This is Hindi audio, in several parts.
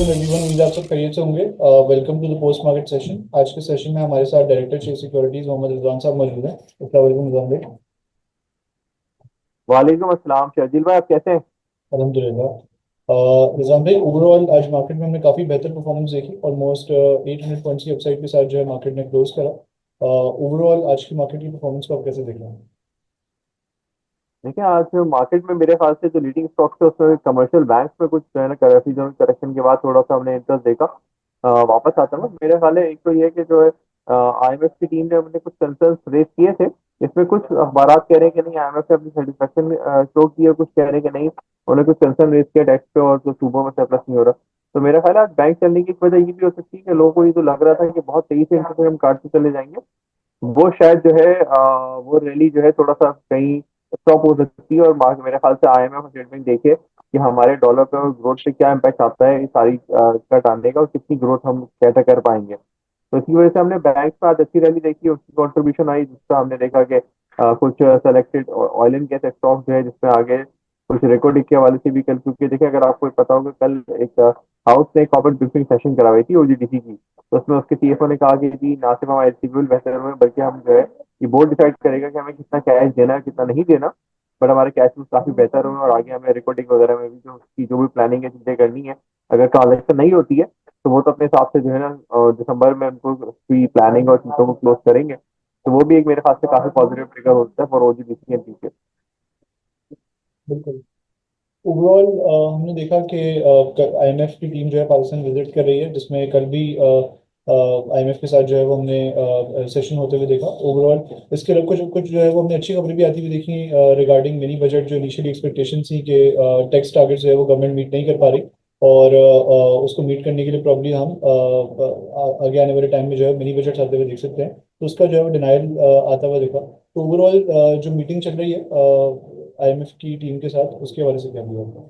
वालेकुम एवरीवन, उम्मीद है आप सब खैरियत से होंगे। Welcome to the post market session. आज के सेशन में हमारे साथ director chief securities Mohammad Rizwan sahab मौजूद हैं। अस्सलाम वालेकुम रिजवान भाई। वालेकुम अस्सलाम शर्जील भाई, आप कैसे हैं? अल्हम्दुलिल्लाह। रिजवान भाई, ओवरऑल आज मार्केट में हमने काफ़ी बेहतर परफॉर्मेंस देखी। ऑलमोस्ट 800 पॉइंट्स की अपसाइड के साथ जो है मार्केट ने क्लोज करा। ओवरऑल आज की मार्केट की परफॉर्मेंस को आप कैसे देख रहे हैं? देखिए, आज मार्केट में मेरे ख्याल से जो लीडिंग स्टॉक्स थे उसमें कमर्शियल बैंक में कुछ जो है ना करेक्शन करेक्शन के बाद थोड़ा सा हमने इंटरेस्ट देखा। वापस आता है मेरे ख्याल है। एक तो ये कि जो है आईएमएफ की टीम ने अपने कुछ कंसर्न्स रेज किए थे। इसमें कुछ अखबार कह रहे हैं कि नहीं, आईएमएफ ने अपनी सेटिस्फेक्शन शो की है, कुछ कह रहे हैं कि नहीं, उन्हें कुछ कंसर्न रेज किया टैक्स पे और जो सूबों में सरप्लस नहीं हो रहा। तो मेरा ख्याल है बैंक चलने की एक वजह ये भी हो सकती है कि लोगों को ये तो लग रहा था कि बहुत तेजी से इंटरेस्ट हम काटते चले जाएंगे। वो शायद जो है वो रैली जो है थोड़ा सा कहीं स्टॉप हो सकती है। और मेरे ख्याल से आईएमएफ स्टेटमेंट देखे कि हमारे डॉलर पे और ग्रोथ पे क्या इम्पैक्ट आता है इस सारी कट आने का, और कितनी ग्रोथ हम कैसे कर पाएंगे। तो इसी वजह से हमने बैंक में आज अच्छी रैली देखी, उसकी कंट्रीब्यूशन आई, जिसका हमने देखा कि कुछ selected oil and gas stock जो है जिसमें आगे कुछ रिकॉर्डिंग के हवाले से भी कल, क्योंकि देखिए अगर आपको पता होगा कल एक हाउस ने कॉर्पोरेट ब्रीफिंग सेशन करवाई थी ओजीडीसी की। तो उसमें उसके सीएफओ ने कहा कि जी ना सिर्फ हमारे सिविल बेहतर हुए, बल्कि हम जो है ये बोर्ड डिसाइड करेगा कि हमें कितना कैश देना है कितना नहीं देना। बट हमारे कैश फ्लो काफी बेहतर हुए और आगे हमें रिकॉर्डिंग वगैरह में भी जो उसकी जो भी प्लानिंग है चीजें करनी है, अगर ट्रांजेक्शन नहीं होती है तो वो तो अपने हिसाब से जो है ना दिसंबर में उनको उसकी प्लानिंग और चीजों को क्लोज करेंगे। तो वो भी एक मेरे ख्याल से काफी पॉजिटिव ट्रिगर होता है फॉर ओजीडीसी एंड पीके। बिल्कुल। ओवरऑल हमने देखा कि आईएमएफ की टीम जो है पाकिस्तान विजिट कर रही है, जिसमें कल भी आईएमएफ के साथ जो है वो हमने सेशन होते हुए देखा। ओवरऑल इसके अलावा कुछ कुछ जो है वो हमने अच्छी खबरें भी आती हुई देखी रिगार्डिंग मिनी बजट। जो इनिशियली एक्सपेक्टेशन थी कि टैक्स टारगेट जो है वो गवर्नमेंट मीट नहीं कर पा रही, और उसको मीट करने के लिए प्रॉब्ली हम आगे आने वाले टाइम में जो है मिनी बजट आते हुए देख सकते हैं। तो उसका जो है वो डिनाइल आता हुआ देखा। तो ओवरऑल जो मीटिंग चल रही है आईएमएफ की टीम के साथ, उसके बारे से क्या हुआ?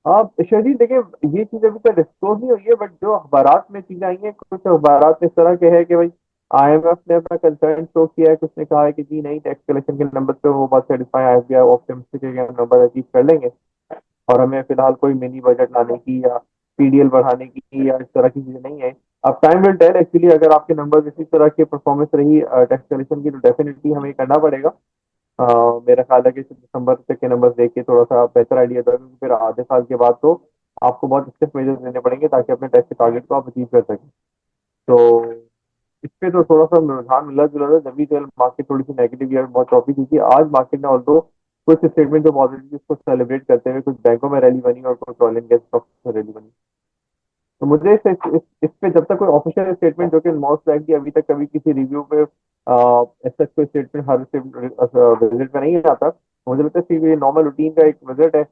आप शरीर देखिए, ये चीज अभी तक डिस्क्लोज नहीं हुई है, बट जो अखबारात में चीजें आई हैं कुछ अखबारात इस तरह के हैं कि भाई आईएमएफ ने अपना कंसर्न शो किया है। कुछ ने कहा है कि जी नहीं, टैक्स कलेक्शन के नंबर पे वो बहुत सेटिस्फाई, आईएफबीआई ऑप्टिमिस्टिक है कि हम नंबर अचीव कर लेंगे और हमें फिलहाल कोई मिनी बजट लाने की या पीडीएल बढ़ाने की या इस तरह की चीजें नहीं है। अब टाइम विल टेल एक्चुअली, अगर आपके नंबर इसी तरह की परफॉर्मेंस रही टैक्स कलेक्शन की तो डेफिनेटली हमें करना पड़ेगा। अ, मेरा ख्याल है कि दिसंबर तक के नंबर देख के थोड़ा सा बेहतर आइडिया था, क्योंकि फिर आधे साल के बाद तो आपको बहुत स्ट्रिक्ट मेजर्स लेने पड़ेंगे ताकि अपने टैक्स के टारगेट को आप अचीव कर सकें। तो इस पे तो थोड़ा सा रुझान मिला जुला था, जब भी कल मार्केट थोड़ी सी नेगेटिव या बहुत चौपी थी। आज मार्केट ने ऑल्दो कुछ स्टेटमेंट जो पॉजिटिव उसको सेलिब्रेट करते हुए कुछ बैंकों में रैली बनी और कुछ ऑयल एंड गैस स्टॉक्स में रैली बनी। तो मुझे इस पे जब तक कोई ऑफिशियल स्टेटमेंट, जो कि मोस्ट लाइकली अभी तक कभी किसी रिव्यू पे ऐसा कोई स्टेटमेंट हर विजिट में नहीं आता, तो मुझे लगता है कि ये नॉर्मल रूटीन का एक विजिट है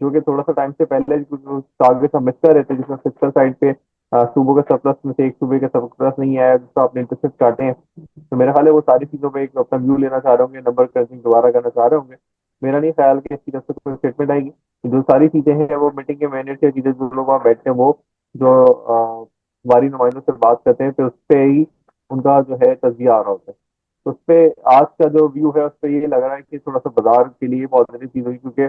जो कि थोड़ा सा टाइम से पहले टारगेट हम मिस कर रहे थे, जिसमें फिजिकल साइड पे सूबों के सरप्लस में से एक सूबे के सरप्लस नहीं आया जिसको आपने इंटरसेप्ट काटे हैं। तो मेरा ख्याल है वो सारी चीजों पे एक अपना व्यू लेना चाह रहे होंगे, नंबर क्रंचिंग दोबारा करना चाह रहे होंगे। मेरा नहीं ख्याल कि इसकी तरफ से कोई स्टेटमेंट आएगी। जो सारी चीजें हैं वो मीटिंग के मिनट या चीजें जो लोग वहाँ बैठते हैं वो जो हमारी नुमाइंदों से बात करते हैं, फिर उस पे ही उनका जो है तजिया आ रहा होता है। तो उस पे आज का जो व्यू है उस पे ये लग रहा है कि थोड़ा सा बाजार के लिए पॉजिटिव चीज हुई, क्योंकि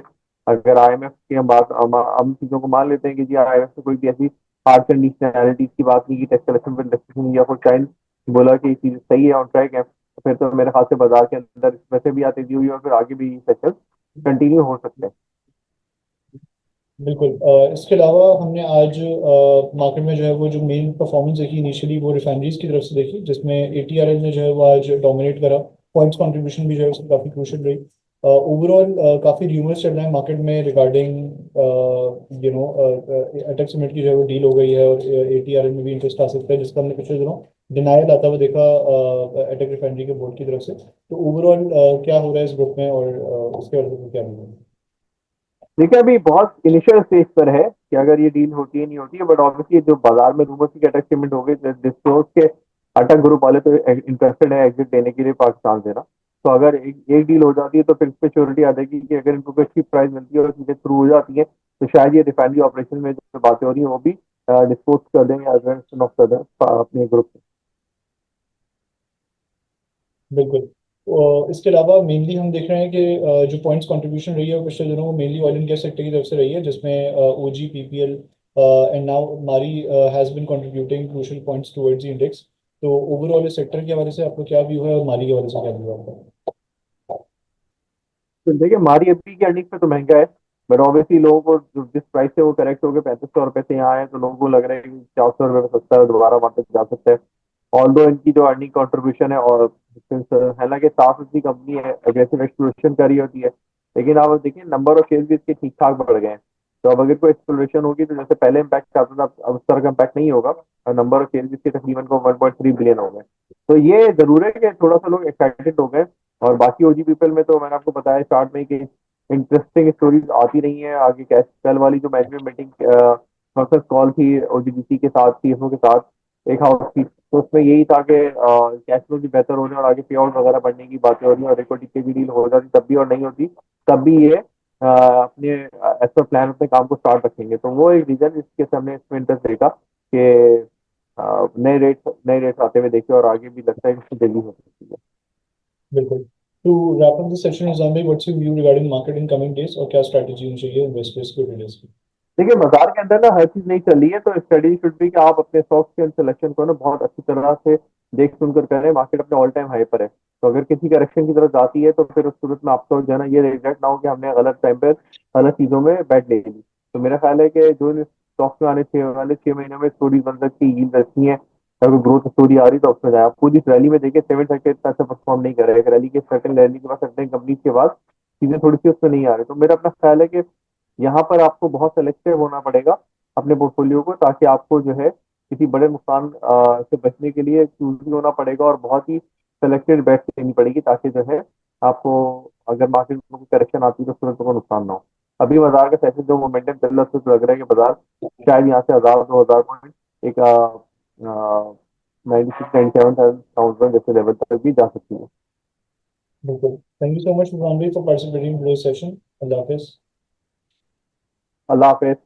अगर आईएमएफ की हम चीजों को मान लेते हैं कि जी आईएमएफ से कोई भी ऐसी हार्ड कंडीशनैलिटीज की बात नहीं की, टैक्स कलेक्शन पर डिस्कशन या कोई चाइल्ड बोला कि ये चीज सही है, ऑन ट्रैक है, तो फिर तो मेरे ख्याल से बाजार के अंदर वैसे भी आती हुई और फिर आगे भी सेक्टर कंटिन्यू हो सकते हैं। बिल्कुल। इसके अलावा हमने आज मार्केट में जो है वो जो मेन परफॉर्मेंस देखी इनिशियली वो रिफाइनरीज की तरफ से देखी, जिसमें एटीआरएल ने जो है वो आज डोमिनेट करा। पॉइंट्स कंट्रीब्यूशन भी जो है उसमें काफ़ी क्रूशियल रही। ओवरऑल काफ़ी र्यूमर्स चल रहे हैं मार्केट में रिगार्डिंग अटक सीमेंट की जो है वो डील हो गई है, और एटीआरएल में भी इंटरेस्ट आ सकता है, जिसका हमने पिछले दिनों डिनायल आता हुआ देखा अटक रिफाइनरी के बोर्ड की तरफ से। तो ओवरऑल क्या हो रहा है इस ग्रुप में, और उसके बारे में क्या नहीं है? देखिए, अभी बहुत इनिशियल स्टेज पर है कि अगर ये डील होती है नहीं होती है, बट ऑब्वियसली जो बाजार में रूमर्स की अटैचमेंट हो गई डिस्क्लोज के अटक ग्रुप वाले तो इंटरेस्टेड है एग्जिट देने के लिए पाकिस्तान से ना। तो अगर एक डील हो जाती है तो फिर इस पे श्योरिटी आ जाएगी कि अगर इनको कोई अच्छी प्राइस मिलती है और चीजें थ्रू हो जाती है तो शायद ये रिफाइनरी ऑपरेशन में जो बातें हो रही है वो भी डिस्पोज कर देंगे ऑफ कर दें अपने ग्रुप से। बिल्कुल। इसके अलावा मेनली हम देख रहे हैं कि जो पॉइंट्स कंट्रीब्यूशन रही है वो पिछले दिनों वो mainly oil and gas sector की तरफ से रही है, जिसमें OG, PPL and now Mari has been contributing crucial points towards the index. तो ओवरऑल इस सेक्टर के हवाले से आपको क्या व्यू है और मारी के हवाले से क्या व्यू है आपका? तो देखिए हमारी अभी की अर्निंग पे तो महंगा है, बट ऑब्वियसली लोगों को जिस प्राइस से वो करेक्ट हो गए 3500 रुपए से यहाँ आए, तो लोगों को लग रहा है कि 400 रुपए में सस्ता है, दोबारा वहां तक जा सकते हैं। ऑल्दो इनकी जो अर्निंग कंट्रीब्यूशन है, और हालांकि साफ सुथरी कंपनी है, अग्रेसिव एक्सप्लोरेशन करी होती है, लेकिन आप देखिए नंबर ऑफ शेयर भी इसके ठीक ठाक बढ़ गए हैं। तो अब अगर कोई एक्सप्लोरेशन होगी तो जैसे पहले इम्पैक्ट आता था, अब उस तरह का इम्पैक्ट नहीं होगा, और नंबर ऑफ शेयर भी इसके तकरीबन को 1.3 बिलियन हो गए। तो ये जरूर है कि थोड़ा सा लोग एक्साइटेड हो गए। और बाकी ओजी पीपल में तो मैंने आपको बताया स्टार्ट में कि इंटरेस्टिंग स्टोरीज आती रही हैं आगे। कैश कल वाली जो मैनेजमेंट मीटिंग कॉन्फ्रेंस कॉल थी ओजीबीसी के साथ, सीएफओ के साथ, एक हाउस की, तो उसमें यही था कि कैश फ्लो भी बेहतर होने और आगे पे आउट वगैरह बढ़ने की बातें हो रही हैं, और इक्विटी की भी डील हो जाती तब भी और नहीं होती तब भी ये अपने एज पर प्लान अपने काम को स्टार्ट रखेंगे। तो वो एक रीजन जिसके सामने इसमें इंटरेस्ट रहेगा कि नए रेट्स आते हुए देखे, और आगे भी लगता है कि इसकी जल्दी हो सकती है। बिल्कुल। To wrap up this session, Nizam भाई, what's your view regarding market in coming days और क्या स्ट्रेटजी होनी चाहिए इन्वेस्टर्स को डेज की? देखिए बाजार के अंदर ना हर चीज नहीं चल रही है, तो स्टडी शुड भी कि आप अपने स्टॉक्स के सिलेक्शन को ना बहुत अच्छी तरह से देख सुनकर करें। मार्केट अपने ऑल टाइम हाई पर है, तो अगर किसी करेक्शन की तरफ जाती है तो फिर उस सूरत में आपको जो है ना ये रिग्रेट ना हो कि हमने गलत टाइम पर गलत चीजों में बैठ ले ली। तो मेरा ख्याल है कि जो स्टॉक्स में आने वाले 6 महीने में स्टोरी बन सकती है, yield अच्छी है, अगर ग्रोथ स्टोरी आ रही तो उसमें जाए। आप पूरी रैली में देखिए सेवन सेक्टर इतना अच्छा परफॉर्म नहीं कर रहे हैं, रैली के सर्टेन रैली के बाद सर्टेन कंपनीज के बाद चीजें थोड़ी सी उसमें नहीं आ रही। तो मेरा अपना ख्याल है कि यहाँ पर आपको बहुत सेलेक्टिव होना पड़ेगा अपने पोर्टफोलियो को, ताकि आपको जो है किसी बड़े नुकसान से बचने के लिए चूजी होना पड़ेगा, और बहुत ही सेलेक्टेड बैट लेनी पड़ेगी, ताकि जो है आपको अगर मार्केट में कोई करेक्शन आती है तो तुरंत को नुकसान ना हो। अभी बाजार का सेशन जो मोमेंटम चल रहा है उससे तो लग रहा है कि बाजार शायद यहाँ से 1000-2000 पॉइंट एक 96-97 जैसे लेवल तक भी जा सकती है। बिल्कुल। थैंक यू सो मच निजाम भाई for participating in today's session. Allah Hafiz. Allah Hafiz.